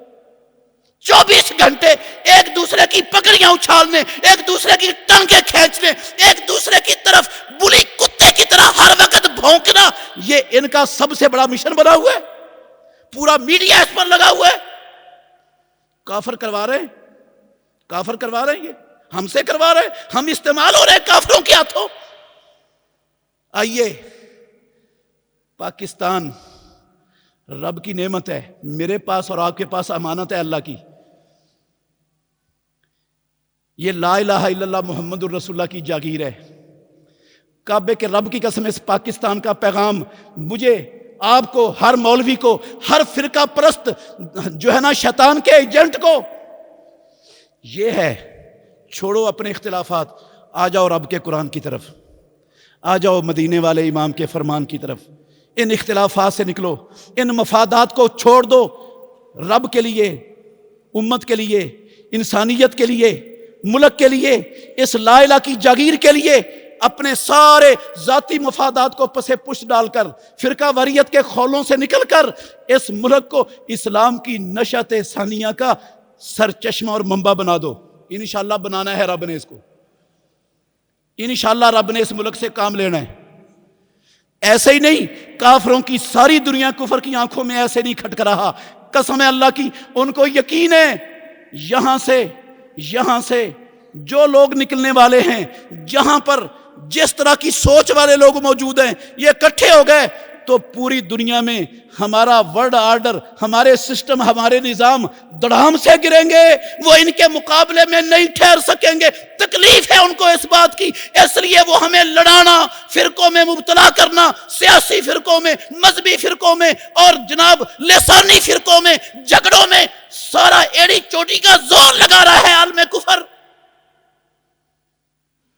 24 گھنٹے ایک دوسرے کی پگڑیاں اچھالنے، ایک دوسرے کی ٹانگیں کھینچنے، ایک دوسرے کی طرف بلی کتے کی طرح ہر وقت بھونکنا، یہ ان کا سب سے بڑا مشن بنا ہوا ہے، پورا میڈیا اس پر لگا ہوا ہے۔ کافر کروا رہے ہیں، کافر کروا رہے ہیں، یہ ہم سے کروا رہے ہیں، ہم استعمال ہو رہے ہیں کافروں کے ہاتھوں۔ آئیے، پاکستان رب کی نعمت ہے، میرے پاس اور آپ کے پاس امانت ہے اللہ کی، یہ لا الہ الا اللہ محمد الرسول اللہ کی جاگیر ہے، کعبے کے رب کی قسم اس پاکستان کا پیغام مجھے، آپ کو، ہر مولوی کو، ہر فرقہ پرست جو ہے نا شیطان کے ایجنٹ کو، یہ ہے چھوڑو اپنے اختلافات، آ جاؤ رب کے قرآن کی طرف، آ جاؤ مدینے والے امام کے فرمان کی طرف، ان اختلافات سے نکلو، ان مفادات کو چھوڑ دو، رب کے لیے، امت کے لیے، انسانیت کے لیے، ملک کے لیے، اس لا الہ کی جاگیر کے لیے اپنے سارے ذاتی مفادات کو پسے پشت ڈال کر، فرقہ واریت کے خولوں سے نکل کر اس ملک کو اسلام کی نشأت ثانیہ کا سرچشمہ اور منبع بنا دو۔ انشاءاللہ بنانا ہے رب نے اس کو، انشاءاللہ رب نے اس ملک سے کام لینا ہے۔ ایسے ہی نہیں، کافروں کی ساری دنیا کفر کی آنکھوں میں ایسے نہیں کھٹک رہا، قسم ہے اللہ کی، ان کو یقین ہے یہاں سے جو لوگ نکلنے والے ہیں، جہاں پر جس طرح کی سوچ والے لوگ موجود ہیں، یہ اکٹھے ہو گئے تو پوری دنیا میں ہمارا ورلڈ آرڈر، ہمارے سسٹم، ہمارے نظام دڑام سے گریں گے، وہ ان کے مقابلے میں نہیں ٹھہر سکیں گے۔ تکلیف ہے ان کو اس بات کی، اس لیے وہ ہمیں لڑانا، فرقوں میں مبتلا کرنا، سیاسی فرقوں میں، مذہبی فرقوں میں اور جناب لسانی فرقوں میں، جھگڑوں میں سارا ایڑی چوٹی کا زور لگا رہا ہے عالم کفر۔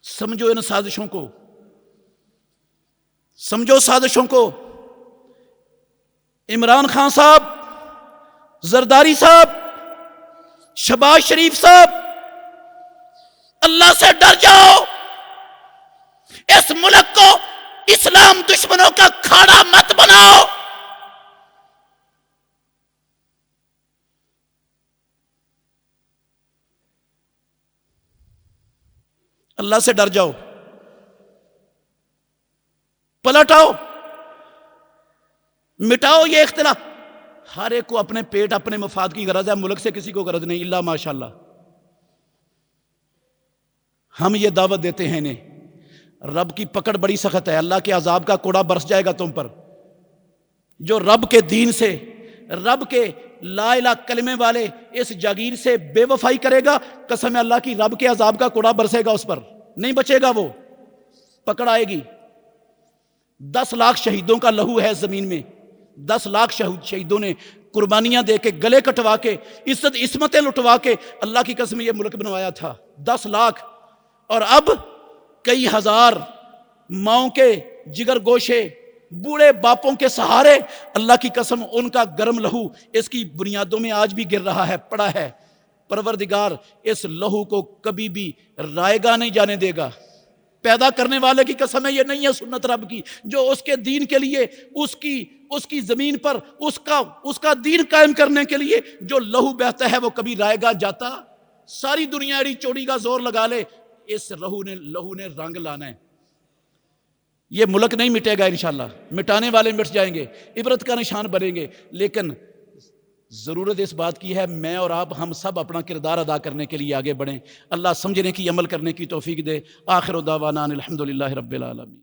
سمجھو ان سازشوں کو، سمجھو سازشوں کو۔ عمران خان صاحب، زرداری صاحب، شہباز شریف صاحب، اللہ سے ڈر جاؤ، اس ملک کو اسلام دشمنوں کا کھاڑا مت بناؤ۔ اللہ سے ڈر جاؤ، پلٹ آؤ، مٹاؤ یہ اختلاف۔ ہر ایک کو اپنے پیٹ اپنے مفاد کی غرض ہے، ملک سے کسی کو غرض نہیں، الا ماشاء اللہ۔ ہم یہ دعوت دیتے ہیں انہیں، رب کی پکڑ بڑی سخت ہے، اللہ کے عذاب کا کوڑا برس جائے گا تم پر۔ جو رب کے دین سے، رب کے لا الہ کلمے والے اس جاگیر سے بے وفائی کرے گا، قسم اللہ کی رب کے عذاب کا کوڑا برسے گا اس پر، نہیں بچے گا، وہ پکڑ آئے گی۔ 10 لاکھ شہیدوں کا لہو ہے زمین میں، 10 لاکھ شہیدوں نے قربانیاں دے کے، گلے کٹوا کے، عزت عصمتیں لٹوا کے اللہ کی قسم یہ ملک بنوایا تھا، 10 لاکھ۔ اور اب کئی ہزار ماؤں کے جگر گوشے، بوڑھے باپوں کے سہارے، اللہ کی قسم ان کا گرم لہو اس کی بنیادوں میں آج بھی گر رہا ہے، پڑا ہے۔ پروردگار اس لہو کو کبھی بھی رائگاں نہیں جانے دے گا۔ پیدا کرنے والے کی قسم ہے، یہ نہیں ہے سنت رب کی، جو اس کے دین کے لیے، اس کی زمین پر اس کا دین قائم کرنے کے لیے جو لہو بہتا ہے وہ کبھی رائگاں جاتا؟ ساری دنیا اڑی چوڑی کا زور لگا لے، اس لہو نے رنگ لانا ہے۔ یہ ملک نہیں مٹے گا انشاءاللہ، مٹانے والے مٹ جائیں گے، عبرت کا نشان بنیں گے، لیکن ضرورت اس بات کی ہے میں اور آپ ہم سب اپنا کردار ادا کرنے کے لیے آگے بڑھیں۔ اللہ سمجھنے کی، عمل کرنے کی توفیق دے۔ آخر دعوانا الحمدللہ رب العالمین۔